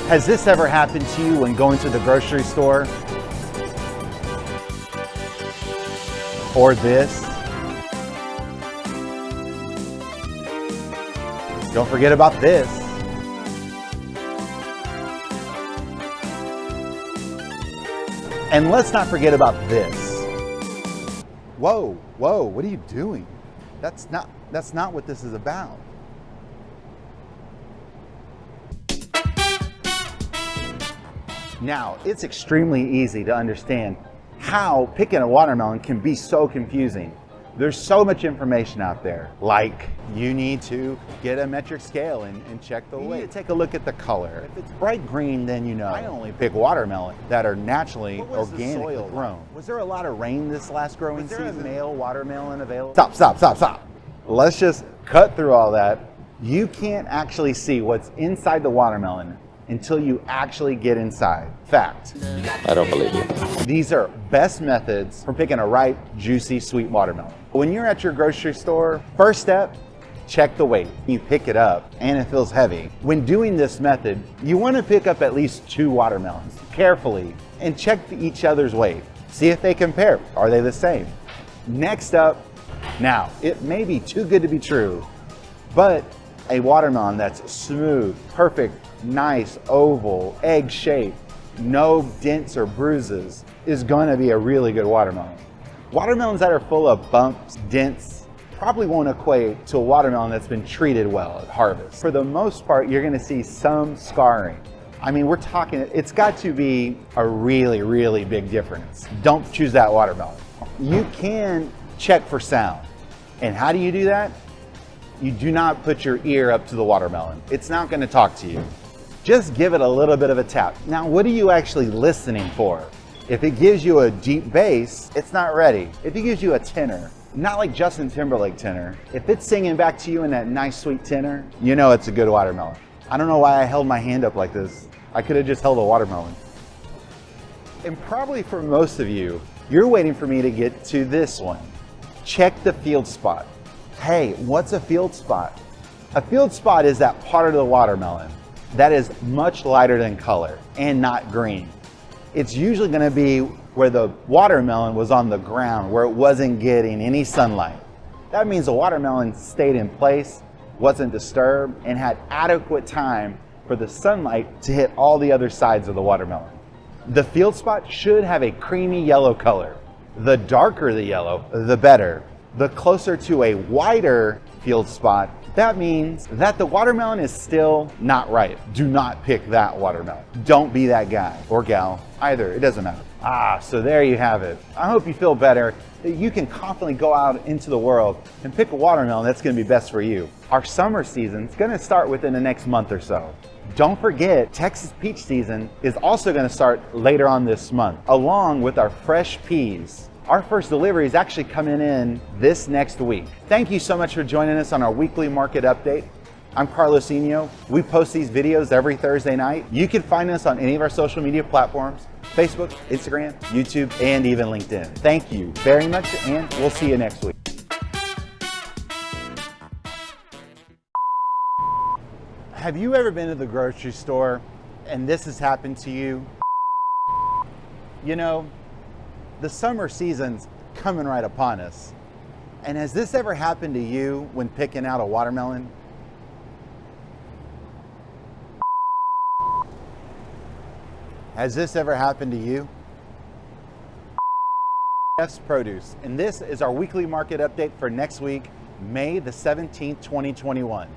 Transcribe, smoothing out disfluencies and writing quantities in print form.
Has this ever happened to you when going to the grocery store? Or this? Don't forget about this. And let's not forget about this. Whoa, what are you doing? That's not what this is about. Now, it's extremely easy to understand how picking a watermelon can be so confusing. There's so much information out there, like you need to get a metric scale and check the weight. You need to take a look at the color. If it's bright green, then you know. I only pick watermelon that are naturally organically grown. Was there a lot of rain this last growing season? Was there a male watermelon available? Stop. Let's just cut through all that. You can't actually see what's inside the watermelon until you actually get inside. Fact. I don't believe you. These are best methods for picking a ripe, juicy, sweet watermelon. When you're at your grocery store, first step, check the weight. You pick it up and it feels heavy. When doing this method, you want to pick up at least 2 watermelons carefully and check each other's weight. See if they compare. Are they the same? Next up, now, it may be too good to be true, but a watermelon that's smooth, perfect, nice, oval, egg shaped, no dents or bruises is going to be a really good watermelon. Watermelons that are full of bumps, dents, probably won't equate to a watermelon that's been treated well at harvest. For the most part, you're going to see some scarring. I mean, we're talking, it's got to be a really, really big difference. Don't choose that watermelon. You can check for sound. And how do you do that? You do not put your ear up to the watermelon. It's not going to talk to you. Just give it a little bit of a tap. Now, what are you actually listening for? If it gives you a deep bass, it's not ready. If it gives you a tenor, not like Justin Timberlake tenor, if it's singing back to you in that nice sweet tenor, you know it's a good watermelon. I don't know why I held my hand up like this. I could have just held a watermelon. And probably for most of you, you're waiting for me to get to this one. Check the field spot. Hey, what's a field spot? A field spot is that part of the watermelon that is much lighter than color and not green. It's usually going to be where the watermelon was on the ground, where it wasn't getting any sunlight. That means the watermelon stayed in place, wasn't disturbed, and had adequate time for the sunlight to hit all the other sides of the watermelon. The field spot should have a creamy yellow color. The darker the yellow, the better. The closer to a whiter field spot, that means that the watermelon is still not ripe. Do not pick that watermelon. Don't be that guy or gal either. It doesn't matter. So there you have it. I hope you feel better, that you can confidently go out into the world and pick a watermelon that's going to be best for you. Our summer season is going to start within the next month or so. Don't forget, Texas peach season is also going to start later on this month, along with our fresh peas. Our first delivery is actually coming in this next week. Thank you so much for joining us on our weekly market update. I'm Carlos Eno. We post these videos every Thursday night. You can find us on any of our social media platforms, Facebook, Instagram, YouTube, and even LinkedIn. Thank you very much, and we'll see you next week. Have you ever been to the grocery store and this has happened to you? You know, the summer season's coming right upon us. And has this ever happened to you when picking out a watermelon? Has this ever happened to you? Yes, Produce, and this is our weekly market update for next week, May the 17th, 2021.